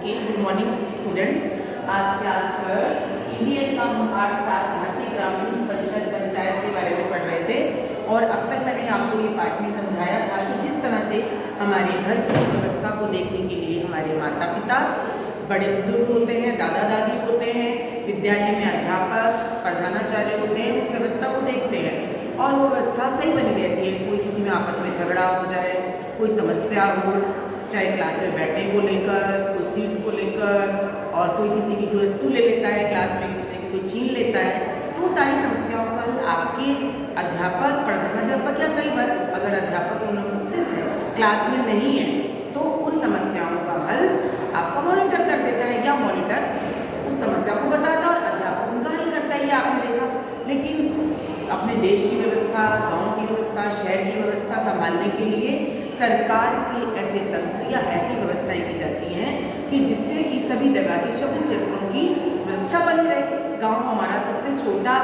Okay, good morning student. आज class third EVS का हम 8-7 भारतीय ग्रामीण परिषद पंचायत के बारे में पढ़ रहे थे और अब तक मैंने आपको ये पाठ में समझाया था कि जिस तरह से हमारे घर की व्यवस्था को देखने के लिए हमारे माता पिता, बड़े बुजुर्ग होते हैं, दादा दादी होते हैं, विद्यालय में अध्यापक, प्रधानाचार्य होते हैं, उस व्यवस्था को देखते हैं और वो व्यवस्था सही बनी रहती है। कोई किसी में आपस में झगड़ा हो जाए, कोई समस्या हो, चाहे क्लास में बैठने को लेकर, कोई सीट को लेकर, और कोई किसी की कोई वस्तु ले लेता है क्लास में, किसी की कोई छीन लेता है, तो सारी समस्याओं का हल आपके अध्यापक, प्रधानाध्यापक या कई बार अगर अध्यापक अनुपस्थित है, क्लास में नहीं है, तो उन समस्याओं का हल आपका मॉनिटर कर देता है या मॉनिटर उस समस्या को बताता है और अध्यापक उनका हल करता है। ये आपने देखा। लेकिन अपने देश की व्यवस्था, गांव की व्यवस्था, शहर की व्यवस्था संभालने के लिए सरकार के ऐसे तंत्र या ऐसी व्यवस्थाएं की जाती हैं कि जिससे कि सभी जगह की सभी क्षेत्रों की व्यवस्था बनी रहे। गांव हमारा सबसे छोटा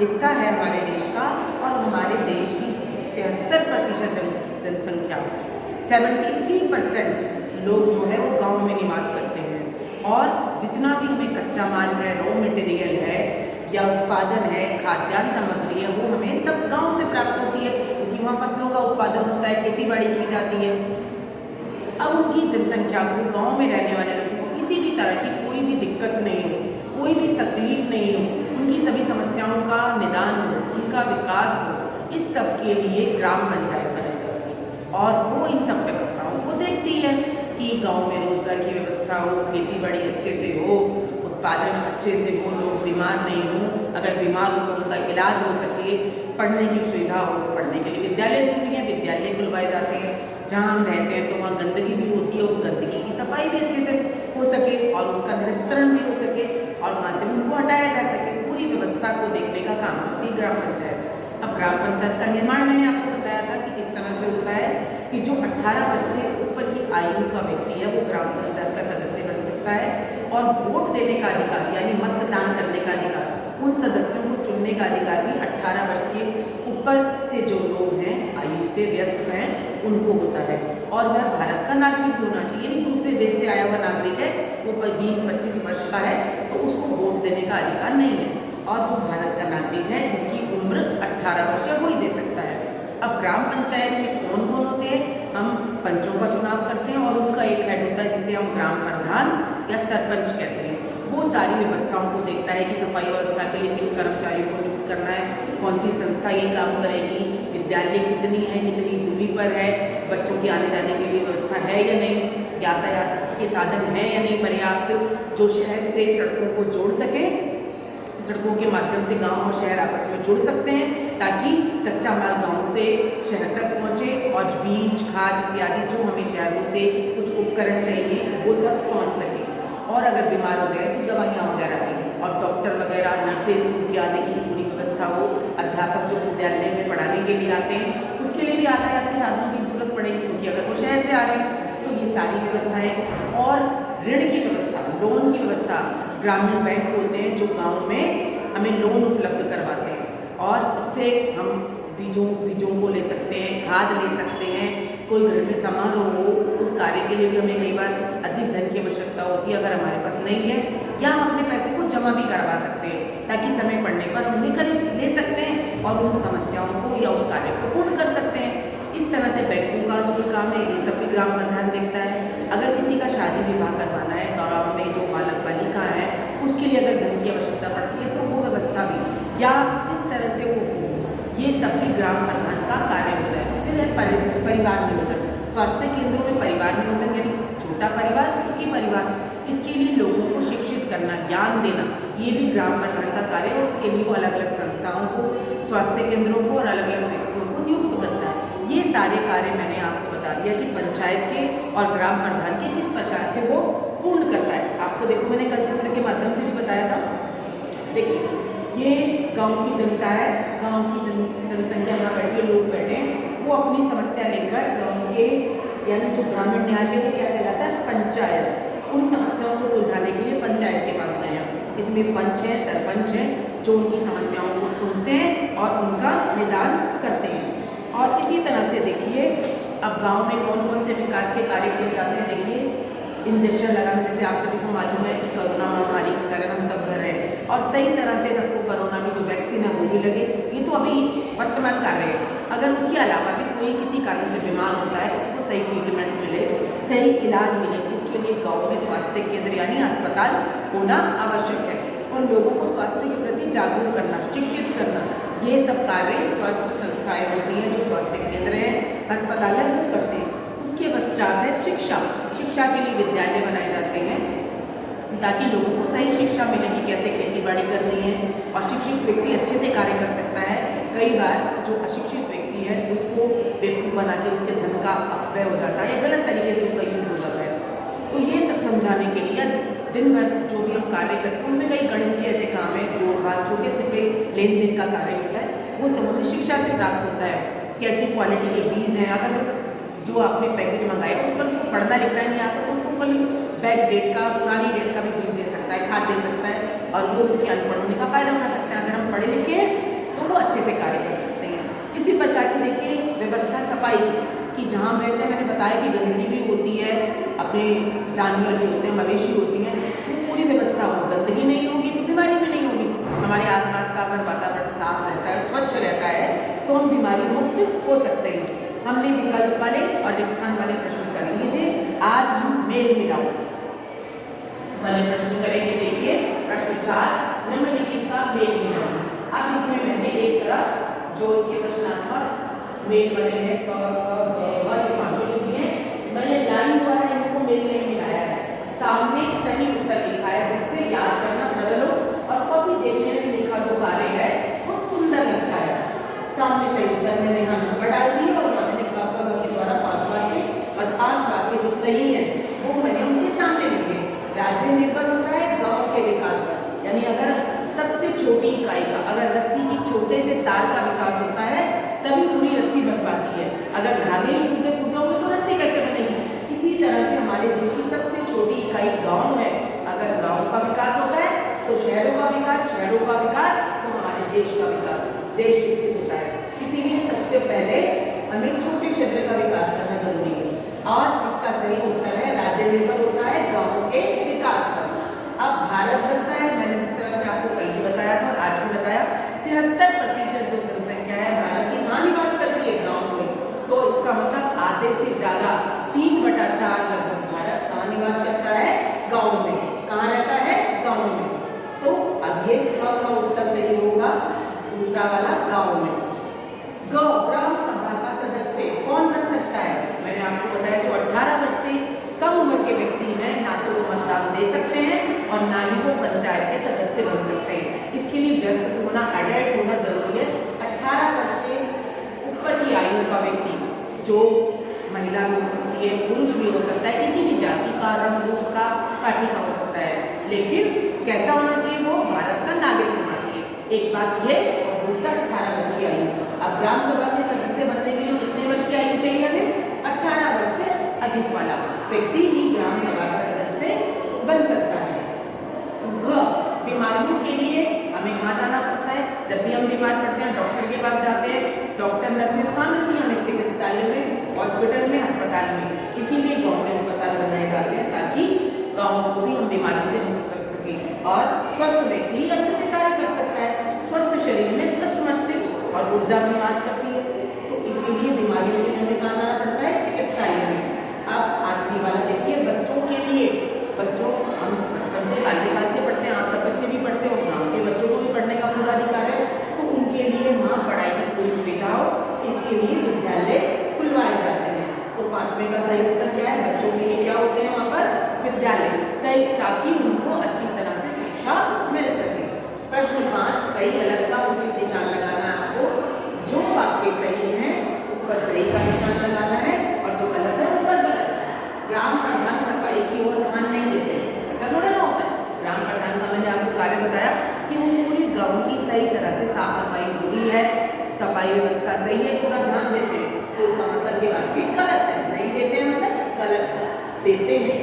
हिस्सा है हमारे देश का और हमारे देश की 73% जनसंख्या 73% लोग जो है वो गांव में निवास करते हैं और जितना भी हमें कच्चा माल है, रॉ मटेरियल है या उत्पादन है, खाद्यान्न सामग्री है, वो हमें सब गांव से प्राप्त होती है क्योंकि वहाँ फसलों का उत्पादन होता है, खेती बाड़ी की जाती है। अब उनकी जनसंख्या को, गांव में रहने वाले लोगों को किसी भी तरह की कोई भी दिक्कत नहीं हो, कोई भी तकलीफ नहीं हो, उनकी सभी समस्याओं का निदान हो, उनका विकास हो, इस सब के लिए ग्राम पंचायत बनाई जाती है और वो इन सब व्यवस्थाओं को देखती है कि गाँव में रोजगार की व्यवस्था हो, खेती बाड़ी अच्छे से हो, उत्पादन अच्छे से हो, लोग बीमार नहीं हो, अगर बीमार हो तो उनका इलाज हो सके, पढ़ने की सुविधा हो, पढ़ने के लिए विद्यालय भी हैं, विद्यालय खुलवाए जाते हैं। जहाँ हम रहते हैं तो वहाँ गंदगी भी होती है, उस गंदगी की सफाई भी अच्छे से हो सके और उसका निस्तारण भी हो सके और वहाँ से उनको हटाया जा सके। पूरी व्यवस्था को देखने का काम करती है ग्राम पंचायत। अब ग्राम पंचायत का निर्माण मैंने आपको बताया था कि किस तरह से होता है कि जो 18 वर्ष से ऊपर की आयु का व्यक्ति है वो ग्राम पंचायत का सदस्य बन सकता है और वोट देने का अधिकार यानी मतदान करने का अधिकार, उन सदस्यों को चुनने का अधिकार भी 18 वर्ष के ऊपर से जो लोग हैं, आयु से व्यस्त हैं, उनको होता है और वह भारत का नागरिक भी होना चाहिए। यदि दूसरे देश से आया हुआ नागरिक है, वो 20-25 वर्ष का है, तो उसको वोट देने का अधिकार नहीं है और जो भारत का नागरिक है जिसकी उम्र 18 वर्ष है वही दे सकता है। अब ग्राम पंचायत में कौन कौन होते हैं? हम पंचों का चुनाव करते हैं और उनका एक हेड होता है जिसे हम ग्राम प्रधान या सरपंच कहते हैं। वो सारी व्यवस्थाओं को देखता है कि सफाई व्यवस्था के लिए किन कर्मचारियों को नियुक्त करना है, कौन सी संस्था ये काम करेगी, विद्यालय कितनी है, कितनी दूरी पर है, बच्चों के आने जाने के लिए व्यवस्था है या नहीं, यातायात के साधन है या नहीं पर्याप्त, जो शहर से सड़कों को जोड़ सके, सड़कों के माध्यम से गांव और शहर आपस में जुड़ सकते हैं ताकि कच्चा माल गांव से शहर तक पहुंचे और बीज, खाद इत्यादि जो हमें शहरों से कुछ उपकरण चाहिए वो सब पहुंच सके। और अगर बीमार हो गए तो दवाइयाँ वगैरह भी और डॉक्टर वगैरह, नर्सेज उनके आने की पूरी व्यवस्था हो। अध्यापक जो विद्यालय में पढ़ाने के लिए आते हैं उसके लिए भी यातायात के साधनों की जरूरत पड़ेगी क्योंकि अगर वो शहर से आ रहे हैं तो ये सारी व्यवस्थाएं। और ऋण की व्यवस्था, लोन की व्यवस्था, ग्रामीण बैंक होते हैं जो गाँव में हमें लोन उपलब्ध करवाते हैं और इससे हम बीजों को ले सकते हैं, खाद ले सकते हैं। कोई घर में समारोह हो, उस कार्य के लिए भी हमें कई बार अधिक धन की आवश्यकता होती है, अगर हमारे पास नहीं है, या हम अपने पैसे को जमा भी करवा सकते हैं ताकि समय पड़ने पर हम उन्हें खरीद ले सकते हैं और उन समस्याओं को या उस कार्य को पूर्ण कर सकते हैं। इस तरह से बैंकों का जो काम है ये सब भी ग्राम प्रधान देखता है। अगर किसी का शादी विवाह करवाना है, गाँव में जो बालक बालिका है उसके लिए अगर धन की आवश्यकता पड़ती है तो वो व्यवस्था भी या किस तरह से वो, ये सब भी ग्राम प्रधान का कार्य होता है। फिर है परिवार नियोजन। स्वास्थ्य केंद्रों में परिवार नियोजन यानी छोटा परिवार, सुखी परिवार, इसके लिए लोगों को शिक्षित करना, ज्ञान देना, ये भी ग्राम प्रधान का कार्य है। उसके लिए वो अलग अलग संस्थाओं को, स्वास्थ्य केंद्रों को और अलग अलग व्यक्तियों को नियुक्त करता है। ये सारे कार्य मैंने आपको बता दिया कि पंचायत के और ग्राम प्रधान के किस प्रकार से वो पूर्ण करता है। आपको देखो मैंने कल चित्र के माध्यम से भी बताया था। देखिए ये गांव की जनता है, गांव की जनसंख्या यहाँ बैठे, लोग बैठे हैं, वो अपनी समस्या लेकर गांव के यानी जो ग्रामीण न्यायालय वो क्या कहलाता है, पंचायत, उन समस्याओं को सुलझाने के लिए पंचायत के पास गए हैं। इसमें पंच हैं, सरपंच हैं जो उनकी समस्याओं को सुनते हैं और उनका निदान करते हैं। और इसी तरह से देखिए अब गांव में कौन कौन से विकास के कार्य किए जाते हैं। देखिए इंजेक्शन लगाना, जैसे आप सभी को मालूम है कि कोरोना महामारी के कारण हम सब घर हैं और सही तरह से सबको कोरोना की जो वैक्सीन है वो भी लगे, ये तो अभी वर्तमान कार्य है। अगर उसके अलावा भी कोई किसी कारण से बीमार होता है उसको सही ट्रीटमेंट मिले, सही इलाज मिले, इसके लिए गाँव में स्वास्थ्य केंद्र यानी अस्पताल होना आवश्यक है और लोगों को स्वास्थ्य के प्रति जागरूक करना, शिक्षित करना, ये सब कार्य स्वास्थ्य संस्थाएं होती हैं जो स्वास्थ्य केंद्र हैं, अस्पताल है, वो करते हैं। उसके पश्चात है शिक्षा। शिक्षा के लिए विद्यालय बनाए जाते हैं ताकि लोगों को सही शिक्षा मिले कि कैसे खेती बाड़ी करनी है और शिक्षित व्यक्ति अच्छे से कार्य कर सकता है। कई बार जो अशिक्षित व्यक्ति है उसको बेवकूफ़ बना के उसके धन का अपव्यय हो जाता है या गलत तरीके से उसका यूज हो जाता है। तो ये सब समझाने के लिए दिन भर जो भी हम कार्य करते हैं उनमें कई गणित के ऐसे काम है, जोड़ भाग, छोटे से लेन देन का कार्य होता है, वो सब हमें शिक्षा से प्राप्त होता है। कैसी क्वालिटी के बीज हैं, अगर जो आपने पैकेट मंगाया उस पर उसको पढ़ना लिखना नहीं आता तो उसको कल बैक डेट का, पुरानी डेट का भी बीज दे सकता है, खाद दे सकता है और वो उसके अनपढ़ होने का फायदा उठा सकता है। अगर हम पढ़े लिखे तो वो अच्छे से कार्य कर सकते हैं। इसी प्रकार से देखिए व्यवस्था सफाई कि जहाँ हम रहते हैं, मैंने बताया कि गंदगी भी होती है, अपने जानवर भी होते हैं, मवेशी होती हैं, तो पूरी व्यवस्था हो, गंदगी नहीं होगी तो बीमारी भी नहीं होगी। हमारे आसपास का अगर वातावरण साफ रहता है, स्वच्छ रहता है तो हम बीमारी मुक्त हो सकते हैं। हमने विकल्प वाले और रिक्त स्थान वाले प्रश्न कर लिए थे, आज हम मेल मिलाओ वाले प्रश्न करेंगे। देखिए प्रश्न 4, निम्नलिखित का मेल मिलाओ। अब इसमें मैंने एक तरफ जो इसके प्रश्नात्मक मेल बने हैं क ख ग घ ये पांचों लिख दिए, मैंने लाइन द्वारा इनको मेल नहीं मिलाया है, सामने सही उत्तर लिखा है जिससे याद करना सरल हो और कभी देखने में लिखा जो कार्य है वो सुंदर लगता है। सामने सही उत्तर मैंने यहाँ नंबर डाल दिए और यहाँ मैंने क ख ग के द्वारा 5 वाक्य और 5 वाक्य जो सही है वो मैंने उनके सामने लिखे। राज्य निर्भर होता है गांव के विकास पर, यानी अगर सबसे छोटी इकाई का, अगर रस्सी की छोटे से तार का विकास होता है तभी पूरी रस्सी बन पाती है। अगर धागे ही टूटे फूटे होंगे तो रस्सी कैसे बनेगी? इसी तरह से हमारे देश की सबसे छोटी इकाई गाँव है। अगर गाँव का विकास होता है तो शहरों का विकास, शहरों का विकास तो हमारे देश का विकास, देश विकसित होता है। इसीलिए सबसे पहले हमें छोटे क्षेत्र का विकास करना जरूरी है और इसका सही उत्तर है राज्य निर्भर होता है गाँव के विकास पर। अब भारत बनता है, मैंने जिस तरह से आपको कल भी बताया था और आज भी बताया, 73% जो जनसंख्या है भारत की कहाँ निवास करती है? गाँव में। तो इसका मतलब आधे से ज्यादा 3/4 लगभग भारत कहाँ निवास करता है? गाँव में। कहाँ रहता है? गाँव में। तो अब ये क का उत्तर सही होगा, दूसरा वाला गाँव में। ग्राम सभा का सदस्य कौन बन सकता है? मैंने आपको बताया जो 18 वर्ष से कम उम्र के व्यक्ति हैं ना तो वो मतदान दे सकते हैं और ना ही वो पंचायत के सदस्य बन सकते हैं। इसके लिए वयस्क होना, एडल्ट होना जरूरी है। 18 वर्ष से ऊपर की आयु का व्यक्ति, जो महिला भी हो सकती है, पुरुष भी हो सकता है, किसी भी जाति का, रंग, रूप का, पार्टी का हो सकता है, लेकिन कैसा होना चाहिए? वो भारत का नागरिक होना चाहिए। एक बात ये और दूसरा 18 वर्ष की आयु। अब ग्राम सभा के सदस्य बनने के लिए कितने वर्ष की आयु चाहिए हमें? 18 वर्ष से अधिक वाला व्यक्ति ही ग्राम सभा का सदस्य बन सकता है। घ बीमारियों के लिए हमें कहाँ जाना पड़ता है? जब भी हम बीमार पड़ते हैं डॉक्टर के पास जाते हैं, डॉक्टर नर्सेस कहाँ मिलती हैं हमें? चिकित्सालय में, हॉस्पिटल में, अस्पताल में। इसीलिए गाँव में अस्पताल बनाए जाते हैं ताकि गाँव को भी हम बीमारी से मुक्त रख सकें और स्वस्थ व्यक्ति ही अच्छे से कार्य कर सकता है। स्वस्थ शरीर में स्वस्थ मस्तिष्क और ऊर्जा निवास करती है, तो इसीलिए बीमारियों के लिए हमें कहाँ जाना पड़ता है? चिकित्सालय में। अब आखिरी वाला देखिए, बच्चों के लिए। बच्चों हम बचपन से बाल्यकाल से पढ़ते हैं, आप सब बच्चे भी पढ़ते हो, गाँव के बच्चों को भी पढ़ने का पूरा अधिकार है, तो उनके लिए वहाँ पढ़ाई की पूरी सुविधा हो, इसके लिए विद्यालय खुलवाए जाते हैं। तो 5वें का सही उत्तर क्या है? बच्चों के लिए क्या होते हैं वहाँ पर? विद्यालय, ताकि उनको अच्छी तरह से शिक्षा मिल सके। प्रश्न 5, सही गलत का उचित निशान लगाना है आपको। जो वाक्य सही है उस पर सही का निशान लगाना है और जो गलत है उन पर गलत। ग्राम प्रधान सफाई की ओर ध्यान नहीं देते, ऐसा थोड़ा ना होता है। ग्राम प्रधान का मैंने आपको कार्य बताया कि वो पूरी गाँव की सही तरह से साफ सफाई पूरी है, सफाई व्यवस्था सही है, पूरा ध्यान देते हैं, तो इसका मतलब ये वाक्य गलत है। नहीं देते हैं मतलब गलत है, देते हैं।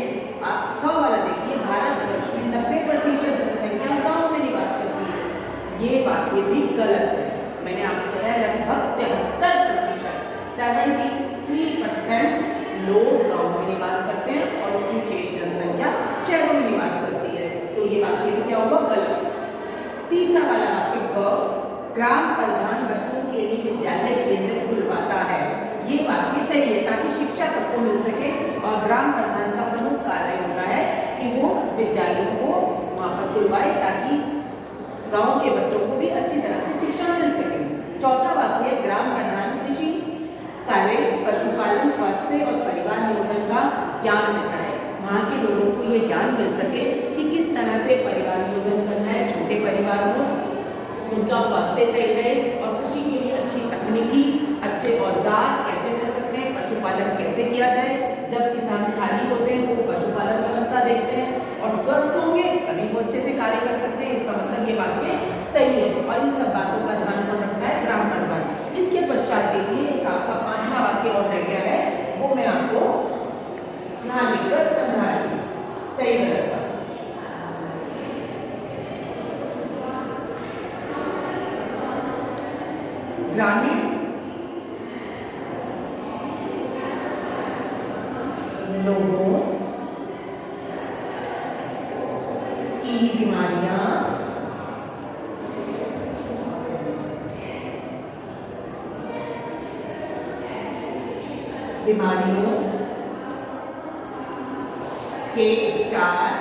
आप ख वाला देखिए, भारतवर्ष में 90% जनसंख्या गाँव में निवास करती है, ये वाक्य भी गलत है। मैंने आपको बताया लगभग 73%, 73% लोग गाँव में निवास करते हैं और उसकी शेष जनता ग्राम प्रधान बच्चों के लिए विद्यालय केंद्र खुलवाता है। ये वाक्य सही है ताकि शिक्षा सबको मिल सके। और ग्राम प्रधान का प्रमुख कार्य होता है कि वो विद्यालयों को वहाँ पर खुलवाए ताकि गांव के बच्चों को भी अच्छी तरह से शिक्षा मिल सके। चौथा वाक्य है ग्राम प्रधान कृषि कार्य, पशुपालन, स्वास्थ्य और परिवार नियोजन का ज्ञान देता है। वहाँ के लोगों को ये ज्ञान मिल सके कि किस तरह से परिवार नियोजन करना है, छोटे परिवार हो, उनका स्वास्थ्य सही रहे और कृषि के लिए अच्छी तकनीकी, अच्छे औजार कैसे मिल सकते हैं, पशुपालन कैसे किया जाए। जब किसान खाली होते हैं तो वो पशुपालन व्यवस्था देखते हैं और स्वस्थ होंगे तभी वो अच्छे से कार्य कर सकते हैं। इसका मतलब ये वाक्य सही है और इन सब बातों का ध्यान कौन रखता है? ग्राम प्रधान। इसके पश्चात देखिए एक आपका पांचवा वाक्य और रह गया है, वो मैं आपको ध्यान देकर समझा रही हूँ, सही गलत का। ग्रामीण लोगों की बीमारियां बीमारियों के उपचार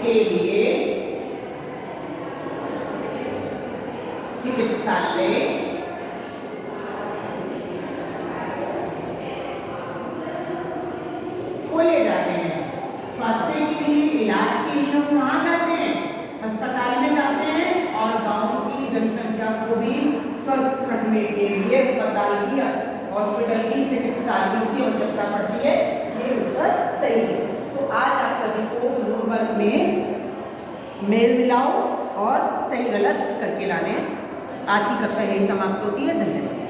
के लिए चिकित्सालय खोले जाते हैं। स्वास्थ्य के लिए, इलाज के लिए हम वहाँ जाते हैं, अस्पताल में जाते हैं और गांव की जनसंख्या को भी स्वस्थ रखने के लिए अस्पताल की, हॉस्पिटल की, चिकित्सालयों की आवश्यकता पड़ती है। ये उत्तर सही है। तो आज आप सभी को होमवर्क में मेल मिलाओ और सही गलत करके लाने। आज की कक्षा यही समाप्त होती है। धन्यवाद।